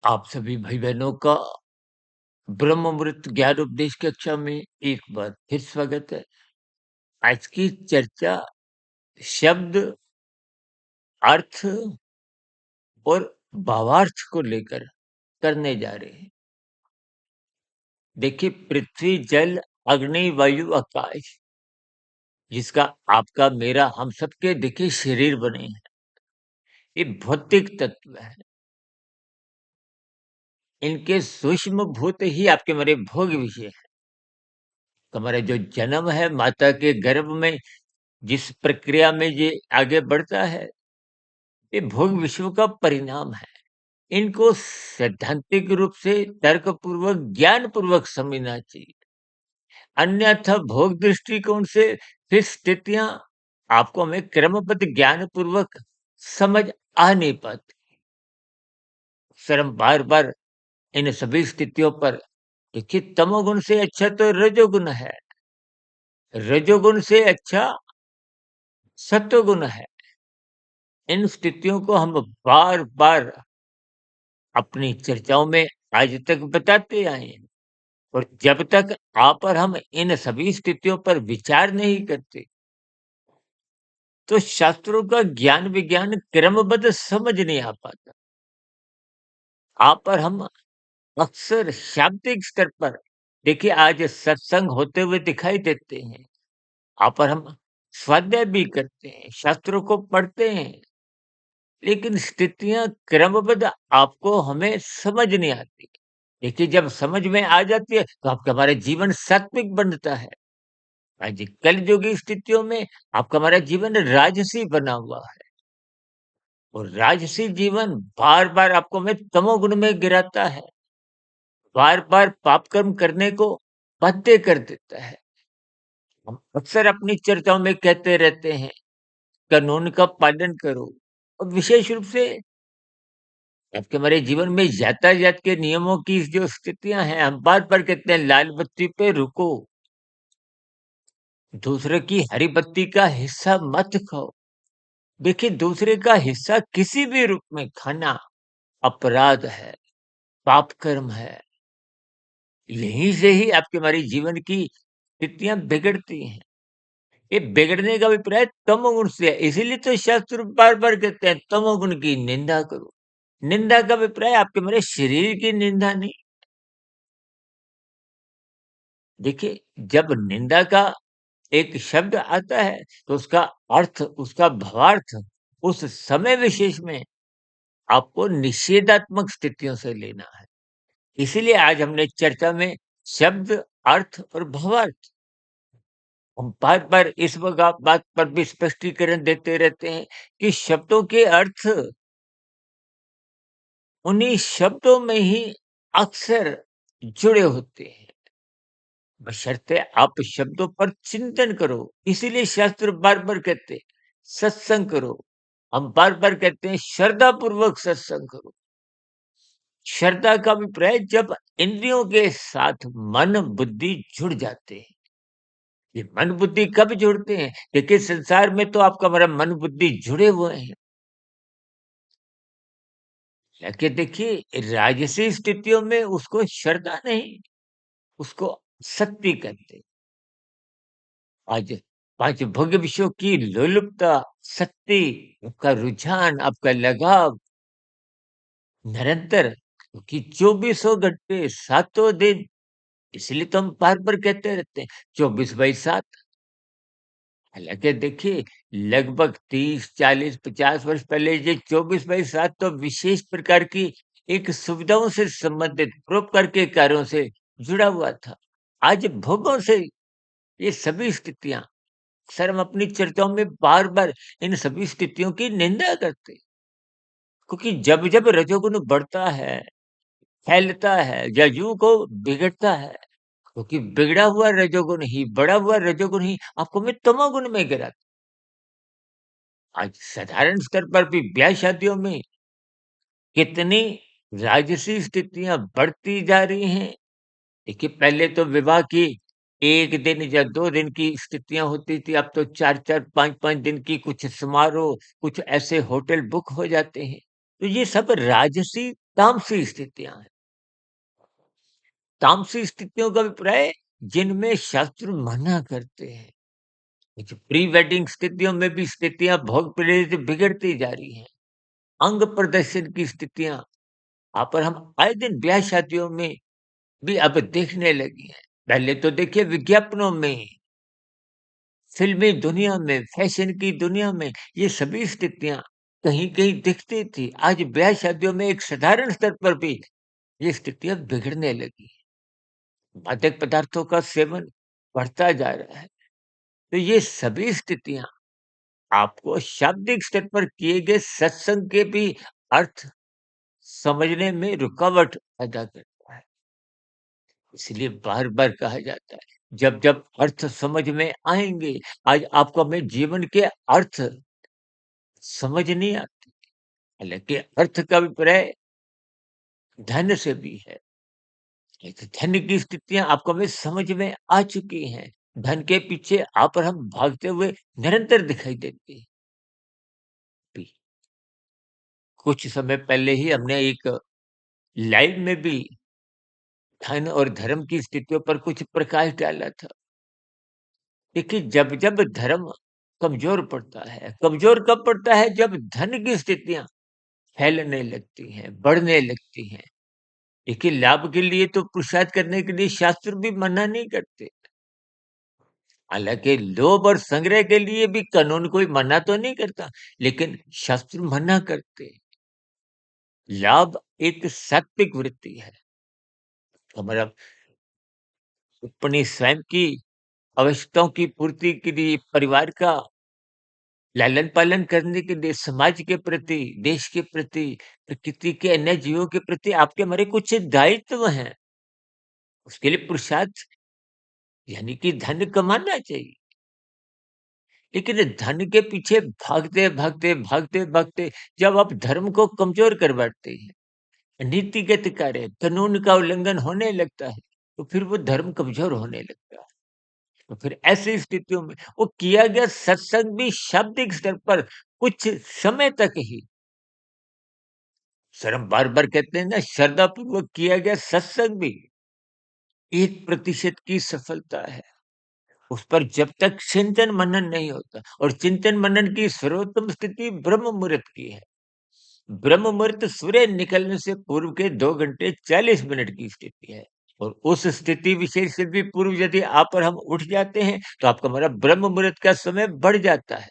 आप सभी भाई-बहनों का ब्रह्म मुहूर्त ज्ञान उपदेश कक्षा में एक बार फिर स्वागत है। आज की चर्चा शब्द, अर्थ और भावार्थ को लेकर करने जा रहे हैं। देखिए पृथ्वी, जल, अग्नि, वायु, आकाश जिसका आपका, मेरा, हम सबके देखिए शरीर बने हैं। ये भौतिक तत्व है। इनके सूक्ष्म भूत ही आपके हमारे भोग विषय है। हमारा जो जन्म है माता के गर्भ में, जिस प्रक्रिया में ये आगे बढ़ता है, ये भोग विश्व का परिणाम है। इनको सैद्धांतिक रूप से तर्कपूर्वक, ज्ञानपूर्वक समझना चाहिए। अन्यथा भोग दृष्टिकोण से फिर स्थितियां आपको हमें क्रमबद्ध ज्ञानपूर्वक समझ आ नहीं पाती। सर हम बार-बार इन सभी स्थितियों पर देखिए, तमोगुण से अच्छा तो रजोगुण है। रजोगुण से अच्छा सत्वगुण है। इन स्थितियों को हम बार-बार अपनी चर्चाओं में आज तक बताते आए हैं। और जब तक आप और हम इन सभी स्थितियों पर विचार नहीं करते, तो शास्त्रों का ज्ञान विज्ञान क्रमबद्ध समझ नहीं आ पाता। आप और हम अक्सर शाब्दिक स्तर पर देखिए आज सत्संग होते हुए दिखाई देते हैं। आप और हम स्वाध्याय भी करते हैं, शास्त्रों को पढ़ते हैं, लेकिन स्थितियां क्रमबद्ध आपको हमें समझ नहीं आती। देखिए जब समझ में आ जाती है तो आपका हमारा जीवन सात्विक बनता है। हाँ जी, कलयुगी स्थितियों में आपका हमारा जीवन राजसी बना हुआ है और राजसी जीवन बार-बार आपको हमें तमोगुण में गिराता है, बार-बार पाप कर्म करने को बाध्य कर देता है। हम अक्सर अपनी चर्चाओं में कहते रहते हैं, कानून का पालन करो और विशेष रूप से आपके हमारे जीवन में यातायात के नियमों की जो स्थितियां हैं, हम बार-बार कहते हैं लाल बत्ती पे रुको, दूसरे की हरी बत्ती का हिस्सा मत खाओ। देखिए दूसरे का हिस्सा किसी भी रूप में खाना अपराध है, पाप कर्म है। यहीं से ही आपके हमारी जीवन की स्थितियाँ बिगड़ती हैं। ये बिगड़ने का अभिप्राय तमोगुण से है। इसीलिए तो शास्त्र बार-बार कहते हैं तमोगुण की निंदा करो। निंदा का अभिप्राय आपके हमारे शरीर की निंदा नहीं। देखिए जब निंदा का एक शब्द आता है तो उसका अर्थ, उसका भावार्थ उस समय विशेष में आपको निषेधात्मक स्थितियों से लेना है। इसीलिए आज हमने चर्चा में शब्द, अर्थ और भावार्थ, हम बार-बार इस बात पर भी स्पष्टीकरण देते रहते हैं कि शब्दों के अर्थ उन्हीं शब्दों में ही अक्सर जुड़े होते हैं, बशर्ते आप शब्दों पर चिंतन करो। इसीलिए शास्त्र बार-बार कहते हैं सत्संग करो। हम बार-बार कहते हैं श्रद्धा पूर्वक सत्संग करो। श्रद्धा का अभिप्राय जब इंद्रियों के साथ मन बुद्धि जुड़ जाते हैं। ये मन बुद्धि कब जुड़ते हैं? देखिए संसार में तो आपका हमारा मन बुद्धि जुड़े हुए हैं। लेकिन देखिए राजसी स्थितियों में उसको श्रद्धा नहीं, उसको शक्ति कहते हैं। आज 5 भोग्य विषयों की लोलुपता, शक्ति, आपका रुझान, आपका लगाव निरंतर, क्योंकि चौबीसों घंटे, सातों दिन, इसलिए तो हम बार-बार कहते रहते हैं 24/7। हालाँकि देखिए, लगभग 30, 40, 50 वर्ष पहले ये 24/7 तो विशेष प्रकार की एक सुविधाओं से संबंधित परोपकार के कार्यों से जुड़ा हुआ था। आज भोगों से ये सभी स्थितियाँ, अक्सर हम अपनी चर्चाओं में बार-बार इन सभी स्थितियों की निंदा करते हैं, क्योंकि जब-जब रजोगुण बढ़ता है, फैलता है या यूँ कहो बिगड़ता है, क्योंकि बिगड़ा हुआ रजोगुण ही, बढ़ा हुआ रजोगुण ही आपको में तमोगुण में गिराता है। आज साधारण स्तर पर भी ब्याह शादियों में कितनी राजसी स्थितियां बढ़ती जा रही हैं। देखिए पहले तो विवाह की 1 दिन या 2 दिन की स्थितियां होती थी, अब तो 4-4, 5-5 दिन की कुछ समारोह, कुछ ऐसे होटल बुक हो जाते हैं। तो ये सब राजसी तामसी स्थितियाँ हैं। तामसी स्थितियों का अभिप्राय है जिनमें शास्त्र मना करते हैं। कुछ प्री वेडिंग स्थितियों में भी स्थितियाँ भोग प्रेरित बिगड़ती जा रही हैं। अंग प्रदर्शन की स्थितियाँ यहाँ पर हम आए दिन ब्याह शादियों में भी अब देखने लगी हैं। पहले तो देखिए विज्ञापनों में, फ़िल्मी दुनिया में, फ़ैशन की दुनिया में ये सभी स्थितियाँ कहीं-कहीं दिखती थी। आज ब्याह शादियों में एक साधारण स्तर पर भी ये स्थितियाँ बिगड़ने लगी हैं। मादक पदार्थों का सेवन बढ़ता जा रहा है। तो ये सभी स्थितियाँ आपको शाब्दिक स्तर पर किए गए सत्संग के भी अर्थ समझने में रुकावट पैदा करता है। इसलिए बार-बार कहा जाता है, जब-जब अर्थ समझ में आएँगे, आज आपको अपने जीवन के अर्थ समझ नहीं आते। हालाँकि अर्थ का अभिप्राय धन से भी है। एक धन की स्थितियाँ आपको हमें समझ में आ चुकी हैं। धन के पीछे आप और हम भागते हुए निरंतर दिखाई देते हैं। भी कुछ समय पहले ही हमने एक लाइव में भी धन और धर्म की स्थितियों पर कुछ प्रकाश डाला था। देखिए, जब-जब धर्म कमज़ोर पड़ता है, कमज़ोर कब पड़ता है? जब धन की स्थितियाँ फैलने लगती हैं, बढ़ने लगती हैं। देखिए, लाभ के लिए तो पुरुषार्थ करने के लिए शास्त्र भी मना नहीं करते। हालाँकि लोभ और संग्रह के लिए भी कानून कोई मना तो नहीं करता, लेकिन शास्त्र मना करते हैं। लाभ एक सात्विक वृत्ति है। हमारा अपनी स्वयं की आवश्यकताओं की पूर्ति के लिए, परिवार का लालन-पालन करने के लिए, समाज के प्रति, देश के प्रति, प्रकृति के अन्य जीवों के प्रति आपके हमारे कुछ दायित्व हैं। उसके लिए पुरुषार्थ यानी कि धन कमाना चाहिए। लेकिन धन के पीछे भागते-भागते जब आप धर्म को कमज़ोर कर बैठते हैं, नीतिगत कार्य, कानून का उल्लंघन होने लगता है, तो फिर वो धर्म कमज़ोर होने लगता है। तो फिर ऐसी स्थितियों में वो किया गया सत्संग भी शाब्दिक स्तर पर कुछ समय तक ही, सर हम बार-बार कहते हैं ना, श्रद्धापूर्वक किया गया सत्संग भी 1% की सफलता है। उस पर जब तक चिंतन मनन नहीं होता, और चिंतन मनन की सर्वोत्तम स्थिति ब्रह्म मुहूर्त की है। ब्रह्म मुहूर्त सूर्य निकलने से पूर्व के 2 घंटे 40 मिनट की स्थिति है। और उस स्थिति विशेष से भी पूर्व यदि आप और हम उठ जाते हैं, तो आपका हमारा ब्रह्म मुहूर्त का समय बढ़ जाता है।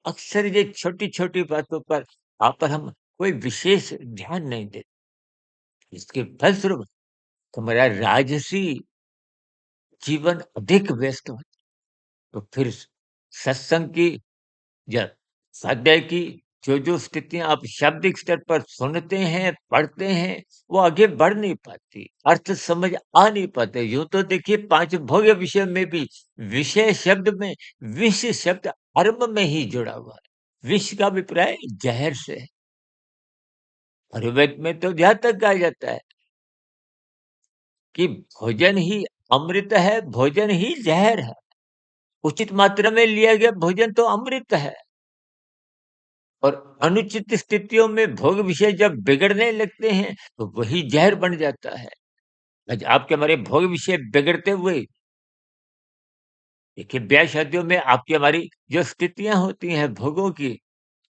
अक्सर ये छोटी-छोटी बातों पर आप और हम कोई विशेष ध्यान नहीं देते। इसके फलस्वरूप हमारा राजसी जीवन अधिक व्यस्त हो, तो फिर सत्संग की या स्वाध्याय की जो-जो स्थितियाँ आप शाब्दिक स्तर पर सुनते हैं, पढ़ते हैं, वो आगे बढ़ नहीं पाती, अर्थ समझ आ नहीं पाते। यूँ तो देखिए 5 भोग्य विषय में भी विषय शब्द में विष शब्द अर्म में ही जुड़ा हुआ है। विष का अभिप्राय ज़हर से है। आयुर्वेद में तो यहाँ तक कहा जाता है कि भोजन ही अमृत है, भोजन ही ज़हर है। उचित मात्रा में लिया गया भोजन तो अमृत है। और अनुचित स्थितियों में भोग विषय जब बिगड़ने लगते हैं, तो वही ज़हर बन जाता है। आज आपके हमारे भोग विषय बिगड़ते हुए, देखिए ब्याह शादियों में आपकी हमारी जो स्थितियाँ होती हैं भोगों की,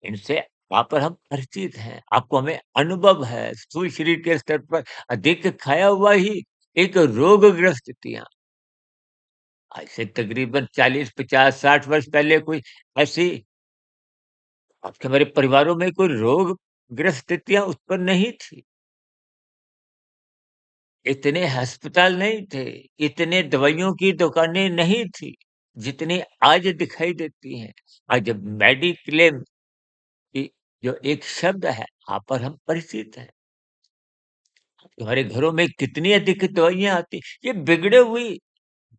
इनसे आप और हम परिचित हैं। आपको हमें अनुभव है, स्थूल शरीर के स्तर पर अधिक खाया हुआ ही एक रोगग्रस्त स्थितियाँ। आज से तकरीबन 40, 50, 60 वर्ष पहले कोई ऐसी आपके हमारे परिवारों में कोई रोगग्रस्त स्थितियाँ उत्पन्न नहीं थी। इतने अस्पताल नहीं थे, इतने दवाइयों की दुकानें नहीं थी, जितनी आज दिखाई देती हैं। आज मेडिक्लेम की जो एक शब्द है, आप पर हम परिचित हैं। हमारे घरों में कितनी अधिक दवाइयाँ आती, ये बिगड़े हुई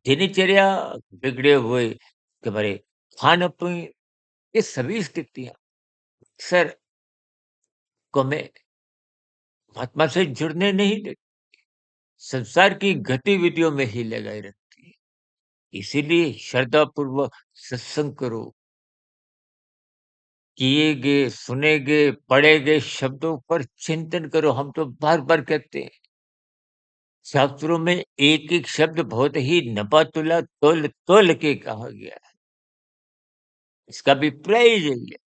दिनचर्या, बिगड़े हुए हमारे खान-पीन, ये सभी स्थितियाँ अक्सर को हमें परमात्मा से जुड़ने नहीं देती, संसार की गतिविधियों में ही लगाए रखती है। इसीलिए श्रद्धापूर्वक सत्संग करो, किए गए, सुने गए, पढ़े गए शब्दों पर चिंतन करो। हम तो बार-बार कहते हैं। शास्त्रों में एक-एक शब्द बहुत ही नपा-तुला, तोल-तोल के कहा गया है। इसका अभिप्राय यही है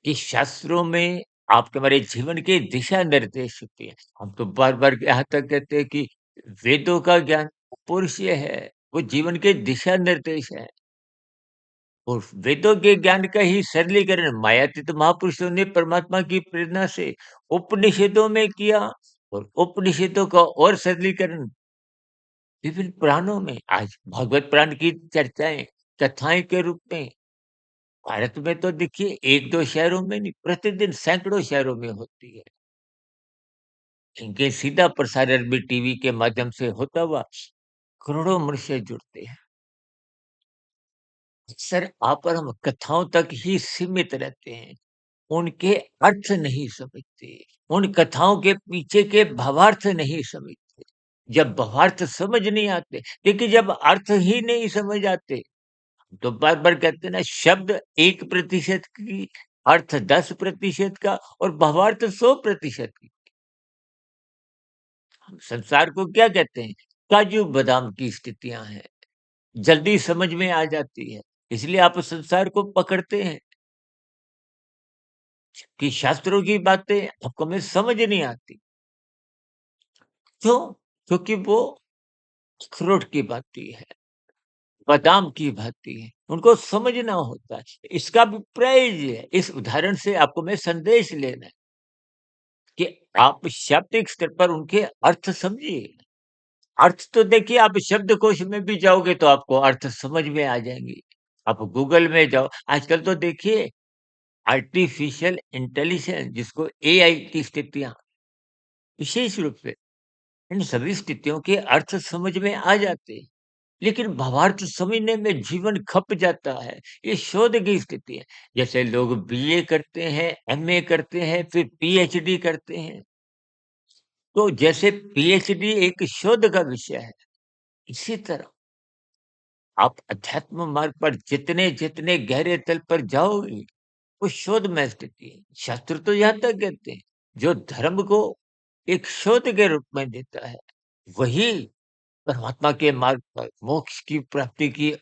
कि शास्त्रों में आपके हमारे जीवन के दिशा निर्देश होते हैं। हम तो बार-बार यहाँ तक कहते हैं कि वेदों का ज्ञान पुरुषीय है, वो जीवन के दिशा निर्देश है। और वेदों के ज्ञान का ही सरलीकरण मायातीत महापुरुषों ने परमात्मा की प्रेरणा से उपनिषदों में किया, और उपनिषदों का और सरलीकरण विभिन्न पुराणों में आज भागवत पुराण की चर्चाएं, कथाएं के रूप में भारत में तो देखिए 1-2 शहरों में नहीं, प्रतिदिन सैकड़ों शहरों में होती है। इनके सीधा प्रसारण भी टीवी के माध्यम से होता हुआ करोड़ों मनुष्य जुड़ते हैं। अक्सर आप और हम कथाओं तक ही सीमित रहते हैं, उनके अर्थ नहीं समझते, उन कथाओं के पीछे के भावार्थ नहीं समझते। जब भावार्थ समझ नहीं आते, देखिए जब अर्थ ही नहीं समझ आते, तो बार-बार कहते हैं ना, शब्द 1% की, अर्थ 10% का और भावार्थ 100% की। हम संसार को क्या कहते हैं? काजू बादाम की स्थितियाँ हैं, जल्दी समझ में आ जाती है, इसलिए आप संसार को पकड़ते हैं कि शास्त्रों की बातें आपको में समझ नहीं आती। क्यों? क्योंकि वो अखरोट की भांति है, बादाम की भांति है, उनको समझना होता है। इसका अभिप्राय ये है, इस उदाहरण से आपको मैं संदेश लेना है कि आप शाब्दिक स्तर पर उनके अर्थ समझिए। अर्थ तो देखिए, आप शब्दकोश में भी जाओगे तो आपको अर्थ समझ में आ जाएँगे। आप गूगल में जाओ, आजकल तो देखिए आर्टिफ़िशियल इंटेलिजेंस जिसको एआई की स्थितियाँ, विशेष रूप से इन सभी स्थितियों के अर्थ समझ में आ जाते हैं। लेकिन भावार्थ समझने में जीवन खप जाता है। ये शोध की स्थिति है। जैसे लोग बीए करते हैं, एमए करते हैं, फिर पीएचडी करते हैं। तो जैसे पीएचडी एक शोध का विषय है, इसी तरह आप अध्यात्म मार्ग पर जितने-जितने गहरे तल पर जाओगे, वो शोध में स्थिति है। शास्त्र तो यहाँ तक कहते हैं, जो धर्म को एक शोध के रूप में देता है, वही परमात्मा के मार्ग पर, मोक्ष की प्राप्ति की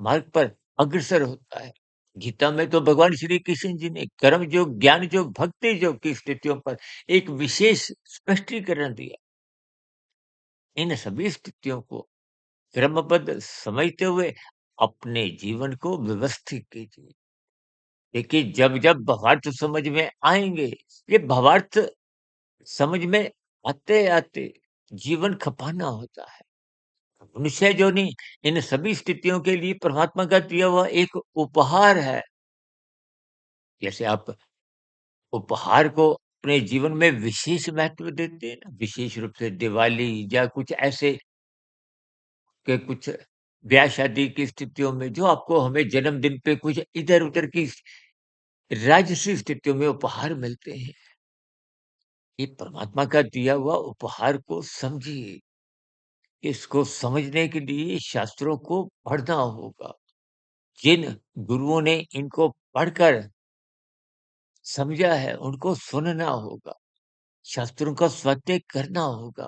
मार्ग पर अग्रसर होता है। गीता में तो भगवान श्री कृष्ण जी ने कर्म योग, ज्ञान योग, भक्ति योग की स्थितियों पर एक विशेष स्पष्टीकरण दिया। इन सभी स्थितियों को क्रमबद्ध समझते हुए अपने जीवन को व्यवस्थित कीजिए। देखिए, जब-जब भावार्थ समझ में आएँगे, ये भावार्थ समझ में आते-आते जीवन खपाना होता है। मनुष्य जो नहीं, इन सभी स्थितियों के लिए परमात्मा का दिया हुआ एक उपहार है। जैसे आप उपहार को अपने जीवन में विशेष महत्व देते हैं ना, विशेष रूप से दिवाली या कुछ ऐसे के कुछ ब्याह-शादी की स्थितियों में जो आपको हमें जन्मदिन पे कुछ इधर-उधर की राजसी स्थितियों में उपहार मिलते हैं। ये परमात्मा का दिया हुआ उपहार को समझिए। इसको समझने के लिए शास्त्रों को पढ़ना होगा। जिन गुरुओं ने इनको पढ़कर समझा है, उनको सुनना होगा, शास्त्रों का स्वाध्याय करना होगा,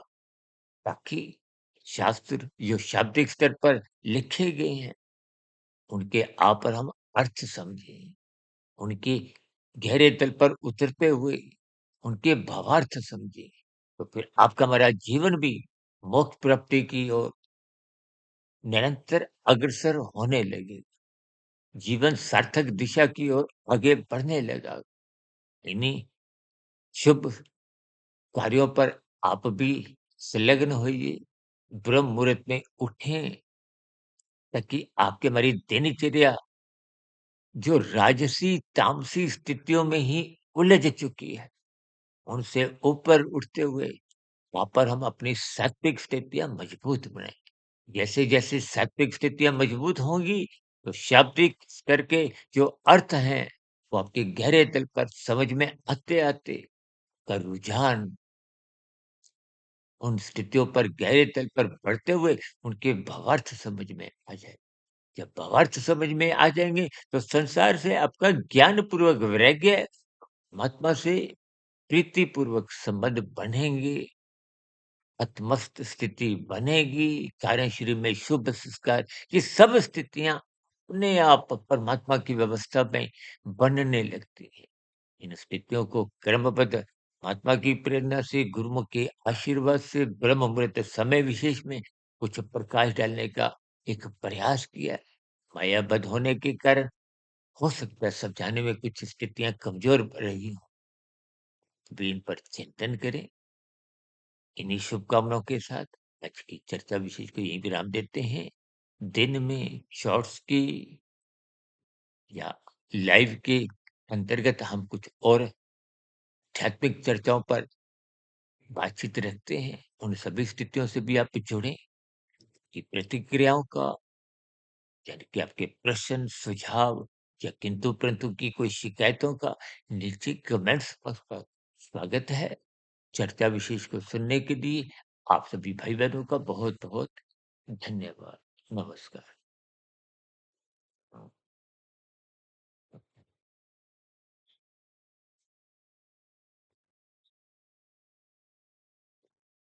ताकि शास्त्र जो शाब्दिक स्तर पर लिखे गए हैं, उनके आ पर हम अर्थ समझें, उनके गहरे तल पर उतरते हुए उनके भावार्थ समझें, तो फिर आपका हमारा जीवन भी मोक्ष प्राप्ति की ओर निरंतर अग्रसर होने लगेगा। जीवन सार्थक दिशा की ओर आगे बढ़ने लगा। इन्हीं शुभ कार्यों पर आप भी संलग्न होइए, ब्रह्म मुहूर्त में उठें, ताकि आपकी हमारी दिनचर्या जो राजसी, तामसी स्थितियों में ही उलझ चुकी है, उनसे ऊपर उठते हुए वहाँ पर हम अपनी सात्विक स्थितियाँ मजबूत बनाएँ। जैसे-जैसे सात्विक स्थितियाँ मजबूत होंगी, तो शाब्दिक स्तर के जो अर्थ हैं, वो आपके गहरे तल पर समझ में आते-आते का रुझान उन स्थितियों पर गहरे तल पर बढ़ते हुए उनके भावार्थ समझ में आ जाए। जब भावार्थ समझ में आ जाएँगे, तो संसार से आपका ज्ञानपूर्वक वैराग्य, परमात्मा से प्रीतिपूर्वक संबंध बनेंगे, अतमस्त स्थिति बनेगी, कार्यश्री में शुभ संस्कार, ये सब स्थितियाँ अपने आप परमात्मा की व्यवस्था में बनने लगती हैं। इन स्थितियों को क्रमबद्ध महात्मा की प्रेरणा से, गुरुमुख के आशीर्वाद से ब्रह्म मुहूर्त समय विशेष में कुछ प्रकाश डालने का एक प्रयास किया। मायाबद्ध होने के कारण हो सकता है समझाने में कुछ स्थितियाँ कमज़ोर रही हों, भी इन पर चिंतन करें। इन्हीं शुभकामनाओं के साथ आज की चर्चा विशेष को यहीं विराम देते हैं। दिन में शॉर्ट्स की या लाइव के अंतर्गत हम कुछ और आध्यात्मिक चर्चाओं पर बातचीत रखते हैं। उन सभी स्थितियों से भी आप जुड़ें, कि प्रतिक्रियाओं का, यानी कि आपके प्रश्न, सुझाव या किंतु-परंतु की कोई शिकायतों का नीचे कमेंट्स बॉक्स पर स्वागत है। चर्चा विशेष को सुनने के लिए आप सभी भाई-बहनों का बहुत-बहुत धन्यवाद। नमस्कार।